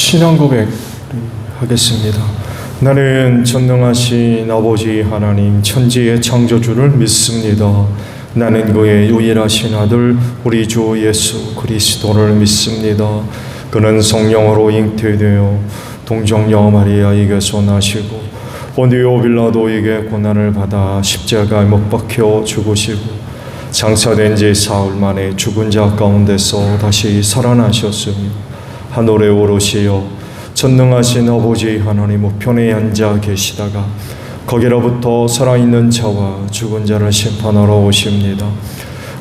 신앙 고백 하겠습니다. 나는 전능하신 아버지 하나님 천지의 창조주를 믿습니다. 나는 그의 유일하신 아들 우리 주 예수 그리스도를 믿습니다. 그는 성령으로 잉태되어 동정녀 마리아에게서 나시고 본디오 빌라도에게 고난을 받아 십자가에 못 박혀 죽으시고 장사된 지 사흘 만에 죽은 자 가운데서 다시 살아나셨으며 하늘에 오르시어 전능하신 아버지 하나님 우편에 앉아 계시다가 거기로부터 살아있는 자와 죽은 자를 심판하러 오십니다.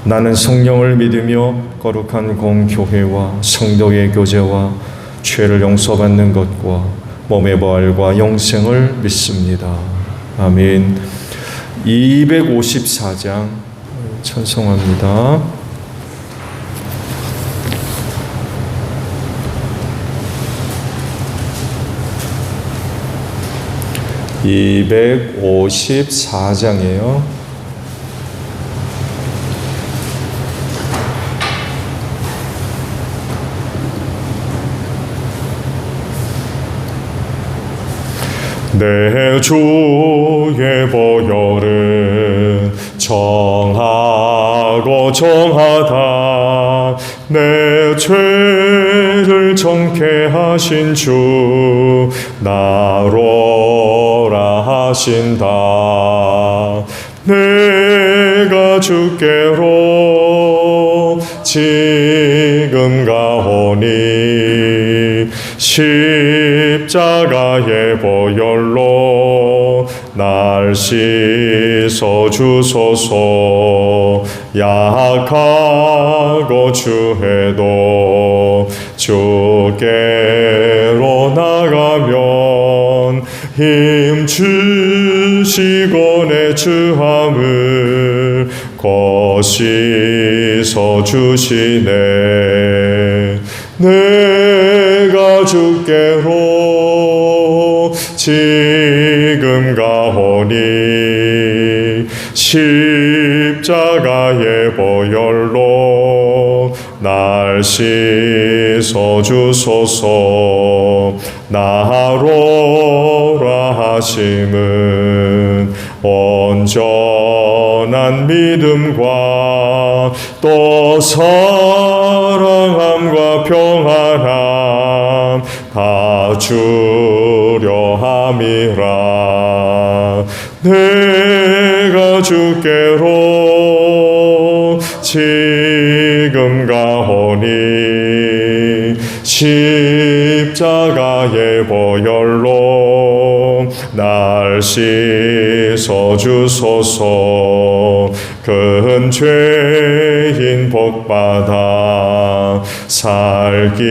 나는 성령을 믿으며 거룩한 공교회와 성도의 교제와 죄를 용서받는 것과 몸의 부활과 영생을 믿습니다. 아멘. 254장 찬송합니다. (254장이에요) 내 주의 보혈은 정하고 정하다. 내 죄를 정케 하신 주 나로라 하신다. 내가 주께로 지금 가오니 십자가의 보혈로 날 씻어 주소서. 약하고 주해도 주께로 나가면 힘 주시고 내 주함을 곧 씻어 주시네. 내가 주께로 지금 가오니 십자가의 보혈로 날 씻어 주소서. 나로라 하심은 온전한 믿음과 또 사랑함과 평안함 다 주려 함이라. 내가 주께로 지금 가오니 십자가의 보혈로 날 씻어 주소서. 큰 죄인 복받아 살기를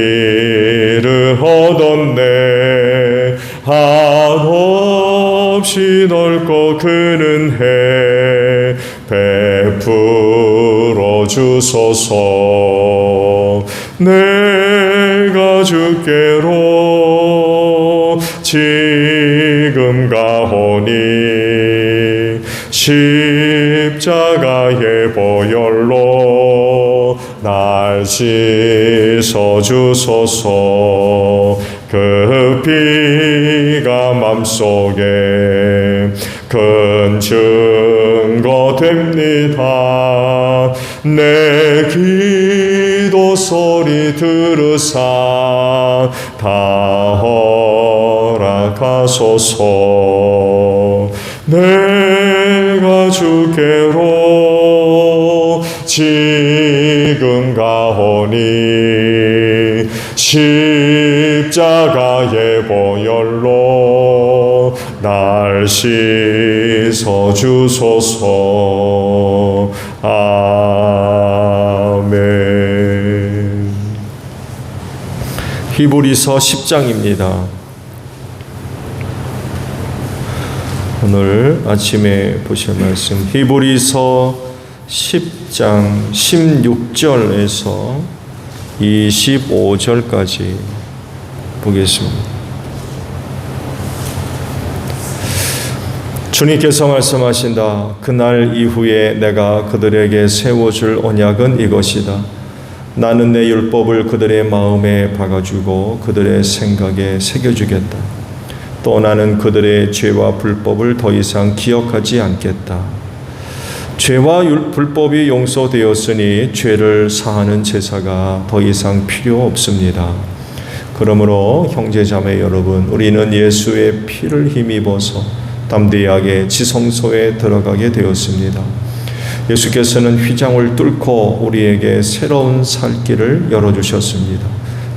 얻었네. 한없이 넓고 큰 은혜 베풀어 주소서. 내가 주께로 지금 가오니 십자가의 보혈로 날 씻어 주소서. 그 피가 맘속에 큰 증거 됩니다. 내 기도 소리 들으사 다 허락하소서. 내가 주께로 지금 가오니 십자가의 보혈로 날 씻어 주소서. 아멘. 히브리서 10장입니다. 오늘 아침에 보실 말씀 히브리서 10장 16절에서 25절까지 보겠습니다. 주님께서 말씀하신다. 그날 이후에 내가 그들에게 세워줄 언약은 이것이다. 나는 내 율법을 그들의 마음에 박아주고 그들의 생각에 새겨주겠다. 또 나는 그들의 죄와 불법을 더 이상 기억하지 않겠다. 죄와 불법이 용서되었으니 죄를 사하는 제사가 더 이상 필요 없습니다. 그러므로 형제자매 여러분, 우리는 예수의 피를 힘입어서 담대하게 지성소에 들어가게 되었습니다. 예수께서는 휘장을 뚫고 우리에게 새로운 살 길을 열어주셨습니다.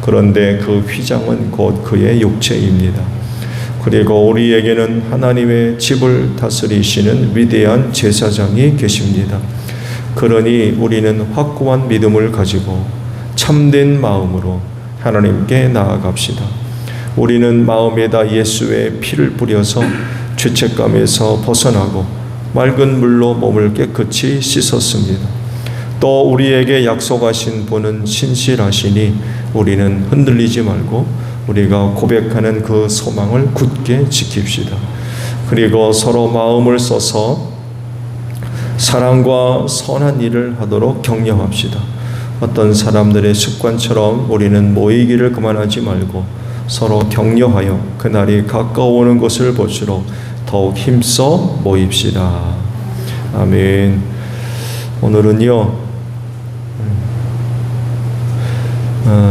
그런데 그 휘장은 곧 그의 육체입니다. 그리고 우리에게는 하나님의 집을 다스리시는 위대한 제사장이 계십니다. 그러니 우리는 확고한 믿음을 가지고 참된 마음으로 하나님께 나아갑시다. 우리는 마음에다 예수의 피를 뿌려서 죄책감에서 벗어나고 맑은 물로 몸을 깨끗이 씻었습니다. 또 우리에게 약속하신 분은 신실하시니 우리는 흔들리지 말고 우리가 고백하는 그 소망을 굳게 지킵시다. 그리고 서로 마음을 써서 사랑과 선한 일을 하도록 격려합시다. 어떤 사람들의 습관처럼 우리는 모이기를 그만하지 말고 서로 격려하여 그날이 가까워오는 것을 볼수록 더욱 힘써 모입시다. 아멘. 오늘은요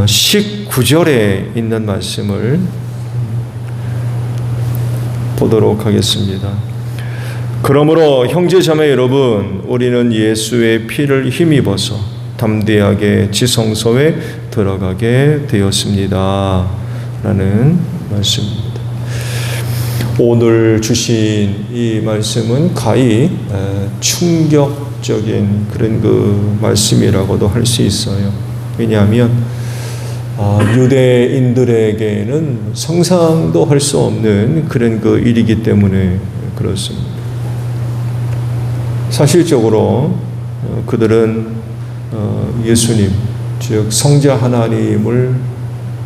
19절에 있는 말씀을 보도록 하겠습니다. 그러므로 형제자매 여러분, 우리는 예수의 피를 힘입어서 담대하게 지성소에 들어가게 되었습니다. 라는 말씀입니다. 오늘 주신 이 말씀은 가히 충격적인 그런 그 말씀이라고도 할 수 있어요. 왜냐하면 유대인들에게는 상상도 할 수 없는 그런 그 일이기 때문에 그렇습니다. 사실적으로 그들은 예수님, 즉 성자 하나님을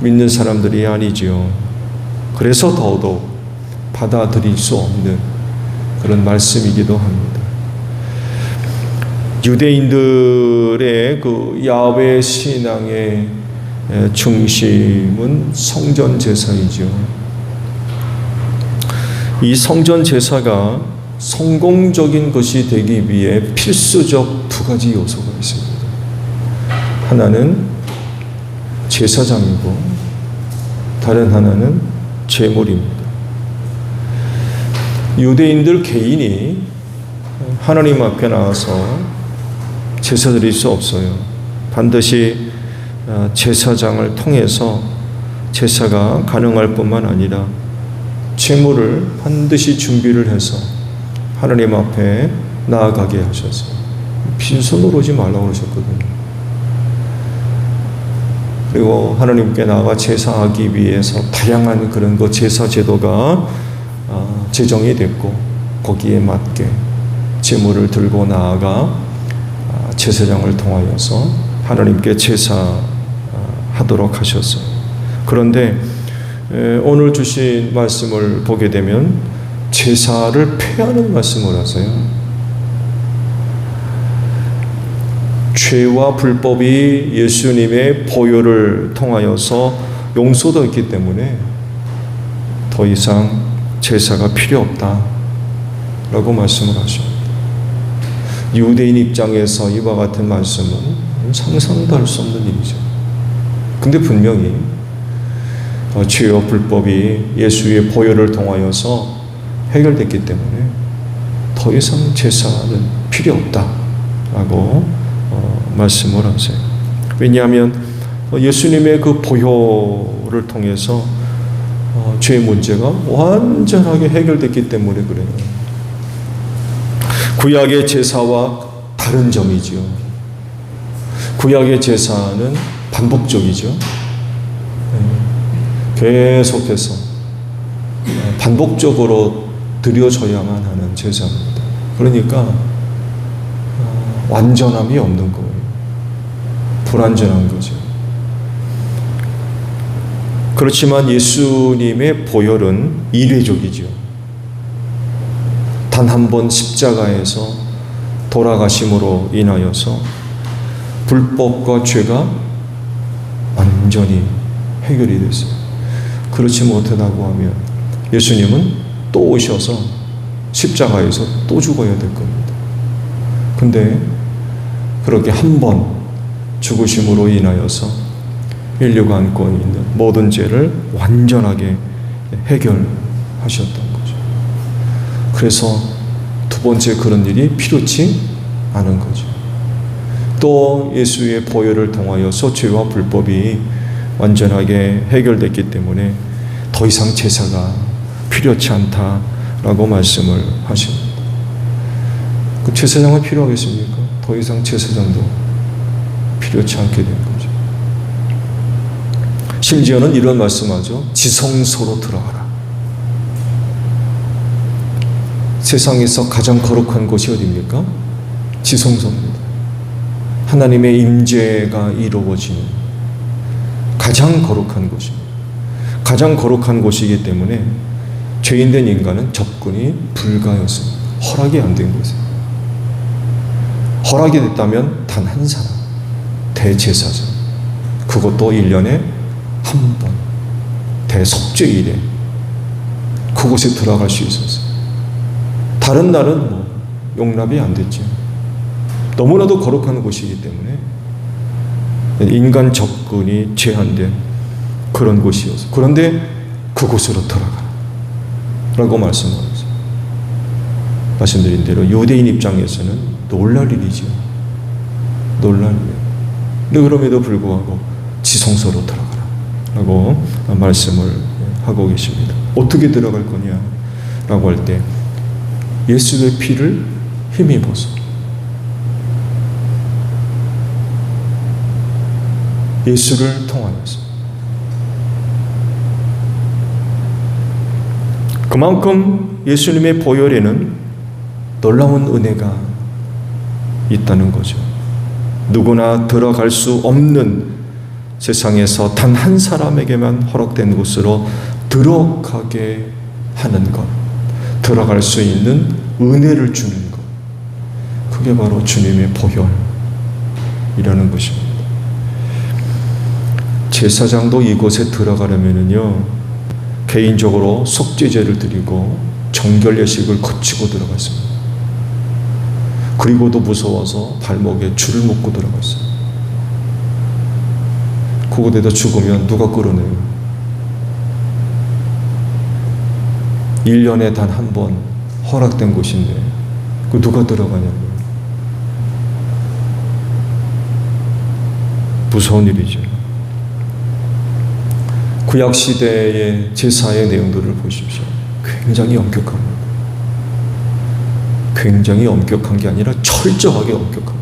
믿는 사람들이 아니지요. 그래서 더더욱 받아들일 수 없는 그런 말씀이기도 합니다. 유대인들의 그 야훼 신앙의 중심은 성전 제사이죠. 이 성전 제사가 성공적인 것이 되기 위해 필수적 두 가지 요소가 있습니다. 하나는 제사장이고 다른 하나는 제물입니다. 유대인들 개인이 하나님 앞에 나와서 제사 드릴 수 없어요. 반드시 제사장을 통해서 제사가 가능할 뿐만 아니라 제물을 반드시 준비를 해서 하나님 앞에 나아가게 하셔서 빈손으로 오지 말라고 그러셨거든요. 그리고 하나님께 나아가 제사하기 위해서 다양한 그런 그 제사 제도가 제정이 됐고 거기에 맞게 제물을 들고 나아가 제사장을 통하여서 하나님께 제사하도록 하셨어요. 그런데 오늘 주신 말씀을 보게 되면 제사를 폐하는 말씀을 하세요. 죄와 불법이 예수님의 보혈을 통하여서 용서되었기 때문에 더 이상 제사가 필요 없다라고 말씀을 하십니다. 유대인 입장에서 이와 같은 말씀은 상상도 할 수 없는 일이죠. 근데 분명히 죄와 불법이 예수의 보혈을 통하여서 해결됐기 때문에 더 이상 제사는 필요 없다라고 말씀을 하세요. 왜냐하면 예수님의 그 보혈을 통해서 죄의 문제가 완전하게 해결됐기 때문에 그래요. 구약의 제사와 다른 점이지요. 구약의 제사는 반복적이죠. 계속해서 반복적으로 드려져야만 하는 제사입니다. 그러니까 완전함이 없는 거예요. 불완전한 거죠. 그렇지만 예수님의 보혈은 이례적이죠. 단 한 번 십자가에서 돌아가심으로 인하여서 불법과 죄가 완전히 해결이 됐어요. 그렇지 못하다고 하면 예수님은 또 오셔서 십자가에서 또 죽어야 될 겁니다. 근데 그렇게 한 번 죽으심으로 인하여서 인류가 안고 있는 모든 죄를 완전하게 해결하셨던 거죠. 그래서 두 번째 그런 일이 필요치 않은 거죠. 또 예수의 보혈을 통하여서 죄와 불법이 완전하게 해결됐기 때문에 더 이상 제사가 필요치 않다라고 말씀을 하십니다. 그 제사장은 필요하겠습니까? 더 이상 제사장도 필요치 않게 된 거죠. 심지어는 이런 말씀하죠. 지성소로 들어가라. 세상에서 가장 거룩한 곳이 어디입니까? 지성소입니다. 하나님의 임재가 이루어지는 가장 거룩한 곳입니다. 가장 거룩한 곳이기 때문에 죄인된 인간은 접근이 불가였습니다. 허락이 안 된 것이에요. 허락이 됐다면 단 한 사람, 대제사장, 그것도 1년에 한 번, 대속죄일에 그곳에 들어갈 수 있었어요. 다른 날은 용납이 안 됐죠. 너무나도 거룩한 곳이기 때문에 인간 접근이 제한된 그런 곳이었어요. 그런데 그곳으로 들어가라 라고 말씀하셨어요. 말씀드린 대로 유대인 입장에서는 놀랄 일이죠. 놀랄 일. 근데 그럼에도 불구하고 지성소로 들어가라 라고 말씀을 하고 계십니다. 어떻게 들어갈 거냐 라고 할 때 예수의 피를 힘입어서 예수를 통하여서 그만큼 예수님의 보혈에는 놀라운 은혜가 있다는 거죠. 누구나 들어갈 수 없는 세상에서 단 한 사람에게만 허락된 곳으로 들어가게 하는 것, 들어갈 수 있는 은혜를 주는 것, 그게 바로 주님의 보혈이라는 것입니다. 제사장도 이곳에 들어가려면요, 개인적으로 속죄제를 드리고 정결 예식을 거치고 들어갔습니다. 그리고도 무서워서 발목에 줄을 묶고 들어갔어요. 그곳에다 죽으면 누가 끌어내요? 1년에 단 한 번 허락된 곳인데 그 누가 들어가냐고요? 무서운 일이죠. 구약시대의 제사의 내용들을 보십시오. 굉장히 엄격합니다. 굉장히 엄격한 게 아니라 철저하게 엄격합니다.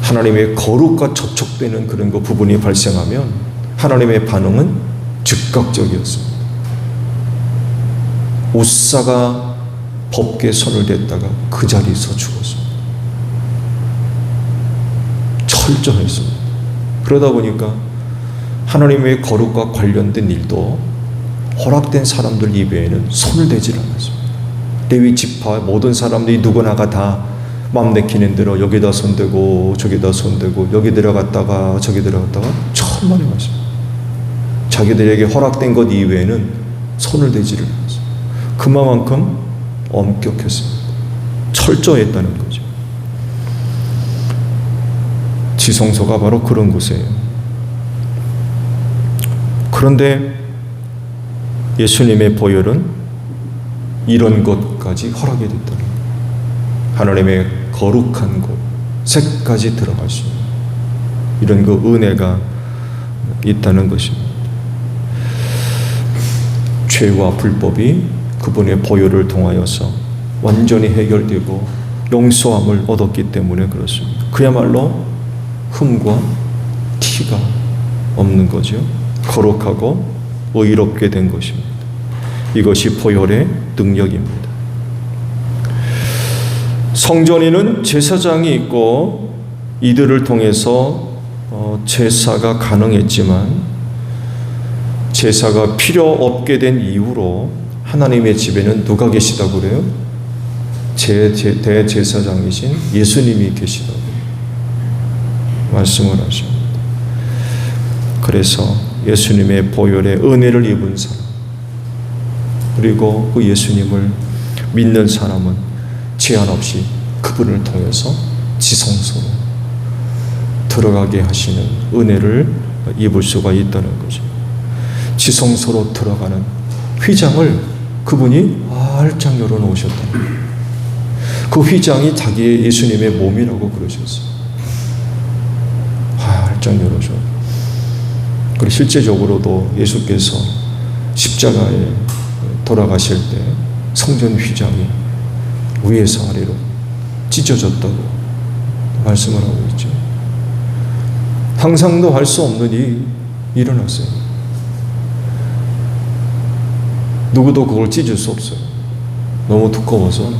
하나님의 거룩과 접촉되는 그런 거 부분이 발생하면 하나님의 반응은 즉각적이었습니다. 우사가 법궤에 손을 댔다가 그 자리에서 죽었습니다. 철저했습니다. 그러다 보니까 하나님의 거룩과 관련된 일도 허락된 사람들 이외에는 손을 대질 않았습니다. 레위 지파 모든 사람들이 누구나가 다 맘 내키는 대로 여기다 손대고 저기다 손대고 여기 들어갔다가 저기 들어갔다가 천만의 말씀. 자기들에게 허락된 것 이외에는 손을 대지를 않았습니다. 그만큼 엄격했습니다. 철저했다는 거죠. 지성소가 바로 그런 곳이에요. 그런데 예수님의 보혈은 이런 것까지 허락이 됐다는 거예요. 하나님의 거룩한 곳에까지 들어갈 수 있는 이런 그 은혜가 있다는 것입니다. 죄와 불법이 그분의 보혈을 통하여서 완전히 해결되고 용서함을 얻었기 때문에 그렇습니다. 그야말로 흠과 티가 없는 거죠. 거룩하고 의롭게 된 것입니다. 이것이 보혈의 능력입니다. 성전에는 제사장이 있고 이들을 통해서 제사가 가능했지만 제사가 필요 없게 된 이후로 하나님의 집에는 누가 계시다고 그래요? 대제사장이신 예수님이 계시다고 말씀을 하십니다. 그래서 예수님의 보혈의 은혜를 입은 사람, 그리고 그 예수님을 믿는 사람은 제한 없이 그분을 통해서 지성소로 들어가게 하시는 은혜를 입을 수가 있다는 거죠. 지성소로 들어가는 휘장을 그분이 활짝 열어놓으셨다는 거예요. 그 휘장이 자기의 예수님의 몸이라고 그러셨어요. 활짝 열어줘. 그리고 실제적으로도 예수께서 십자가에 돌아가실 때 성전 휘장이 위에서 아래로 찢어졌다고 말씀을 하고 있죠. 상상도 할 수 없는 일이 일어났어요. 누구도 그걸 찢을 수 없어요. 너무 두꺼워서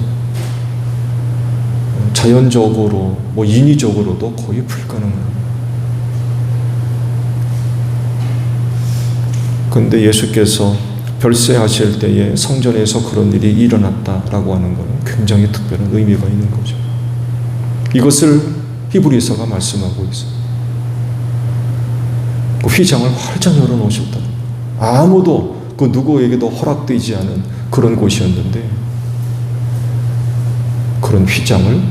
자연적으로, 인위적으로도 거의 불가능합니다. 그런데 예수께서 별세하실 때에 성전에서 그런 일이 일어났다라고 하는 것은 굉장히 특별한 의미가 있는 거죠. 이것을 히브리서가 말씀하고 있어요. 그 휘장을 활짝 열어놓으셨다. 아무도 그 누구에게도 허락되지 않은 그런 곳이었는데 그런 휘장을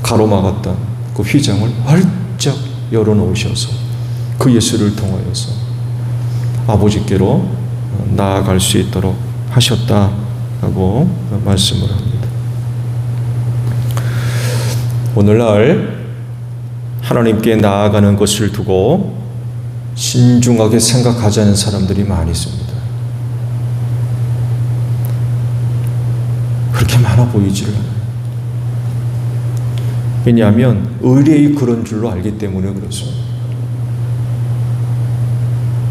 가로막았다. 그 휘장을 활짝 열어놓으셔서 그 예수를 통하여서 아버지께로 나아갈 수 있도록 하셨다라고 말씀을 합니다. 오늘날 하나님께 나아가는 것을 두고 신중하게 생각하지 않은 사람들이 많이 있습니다. 그렇게 많아 보이지를 않아요. 왜냐하면 의뢰이 그런 줄로 알기 때문에 그렇습니다.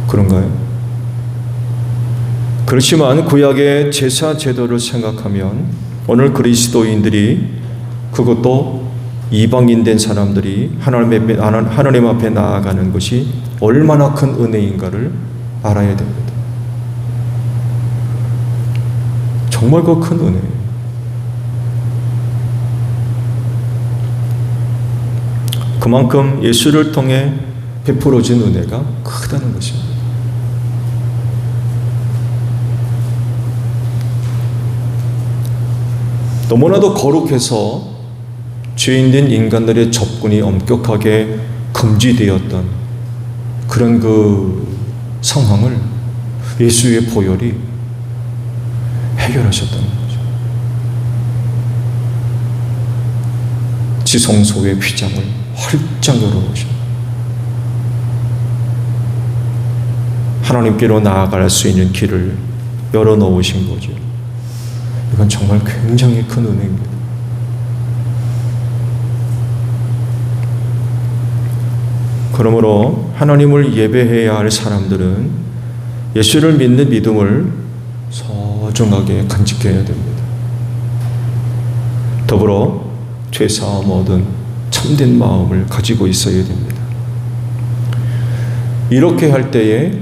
그런가요? 그렇지만 구약의 제사 제도를 생각하면 오늘 그리스도인들이, 그것도 이방인 된 사람들이 하나님 앞에 나아가는 것이 얼마나 큰 은혜인가를 알아야 됩니다. 정말 그 큰 은혜예요. 그만큼 예수를 통해 베풀어진 은혜가 크다는 것입니다. 너무나도 거룩해서 죄인된 인간들의 접근이 엄격하게 금지되었던 그런 그 상황을 예수의 보혈이 해결하셨다는 거죠. 지성소의 휘장을 활짝 열어놓으셨. 하나님께로 나아갈 수 있는 길을 열어놓으신 거죠. 이건 정말 굉장히 큰 은혜입니다. 그러므로 하나님을 예배해야 할 사람들은 예수를 믿는 믿음을 소중하게 간직해야 됩니다. 더불어 죄사함 얻은 참된 마음을 가지고 있어야 됩니다. 이렇게 할 때에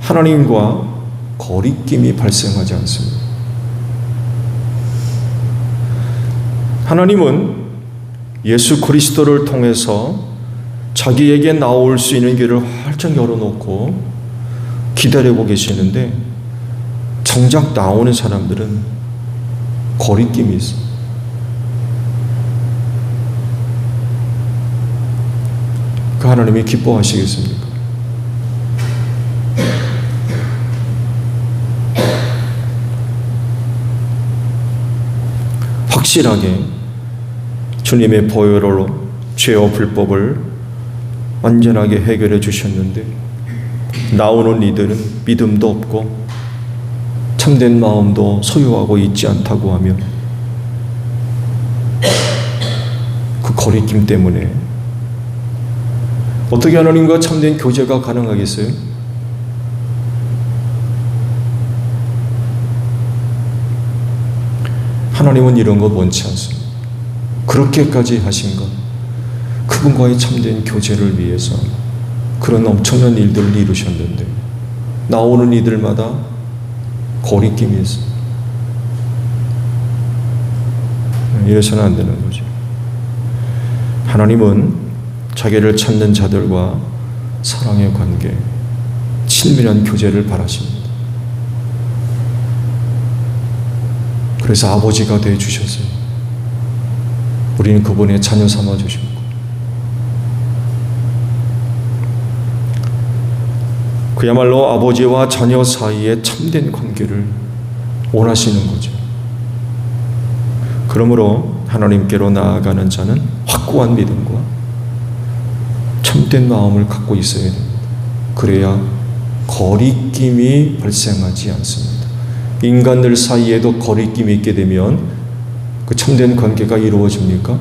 하나님과 거리낌이 발생하지 않습니다. 하나님은 예수 그리스도를 통해서 자기에게 나올 수 있는 길을 활짝 열어놓고 기다리고 계시는데 정작 나오는 사람들은 거리낌이 있어요. 그 하나님이 기뻐하시겠습니까? 확실하게 주님의 보혈로 죄와 불법을 완전하게 해결해 주셨는데 나오는 이들은 믿음도 없고 참된 마음도 소유하고 있지 않다고 하면 그 거리낌 때문에 어떻게 하나님과 참된 교제가 가능하겠어요? 하나님은 이런 거 원치 않습니다. 그렇게까지 하신 것, 그분과의 참된 교제를 위해서 그런 엄청난 일들을 이루셨는데 나오는 이들마다 거리낌이 있어요. 이래서는 안 되는 거죠. 하나님은 자기를 찾는 자들과 사랑의 관계, 친밀한 교제를 바라십니다. 그래서 아버지가 되어 주셨어요. 우리는 그분의 자녀 삼아 주시고, 그야말로 아버지와 자녀 사이에 참된 관계를 원하시는 거죠. 그러므로 하나님께로 나아가는 자는 확고한 믿음과 참된 마음을 갖고 있어야 됩니다. 그래야 거리낌이 발생하지 않습니다. 인간들 사이에도 거리낌이 있게 되면 그 참된 관계가 이루어집니까?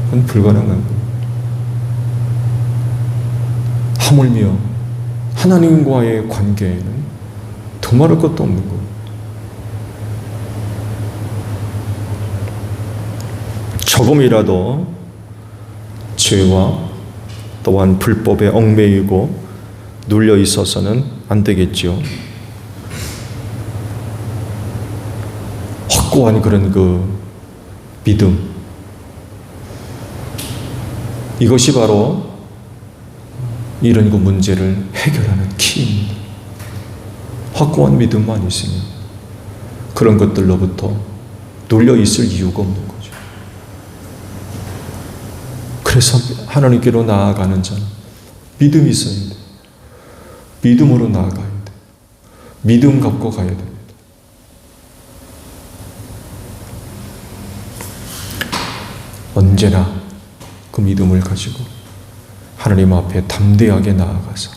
그건 불가능한 겁니다. 하물며 하나님과의 관계에는 두말할 것도 없는 겁니다. 조금이라도 죄와 또한 불법에 얽매이고 눌려 있어서는 안 되겠죠. 확고한 그런 그 믿음, 이것이 바로 이런 그 문제를 해결하는 키입니다. 확고한 믿음만 있으면 그런 것들로부터 눌려 있을 이유가 없는 거죠. 그래서 하나님께로 나아가는 자는 믿음이 있어야 돼요. 믿음으로 나아가야 돼요. 믿음 갖고 가야 됩니다. 언제나 그 믿음을 가지고 하나님 앞에 담대하게 나아가서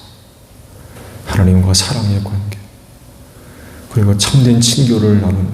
하나님과 사랑의 관계, 그리고 참된 친교를 나누는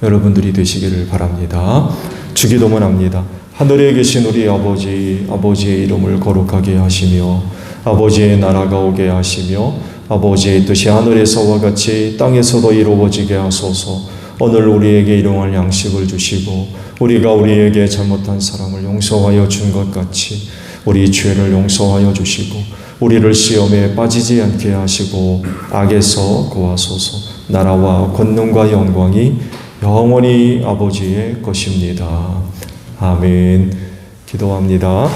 여러분들이 되시기를 바랍니다. 주기도문 합니다. 하늘에 계신 우리 아버지, 아버지의 이름을 거룩하게 하시며 아버지의 나라가 오게 하시며 아버지의 뜻이 하늘에서와 같이 땅에서도 이루어지게 하소서. 오늘 우리에게 일용할 양식을 주시고 우리가 우리에게 잘못한 사람을 용서하여 준 것 같이 우리 죄를 용서하여 주시고 우리를 시험에 빠지지 않게 하시고 악에서 구하소서. 나라와 권능과 영광이 영원히 아버지의 것입니다. 아멘. 기도합니다.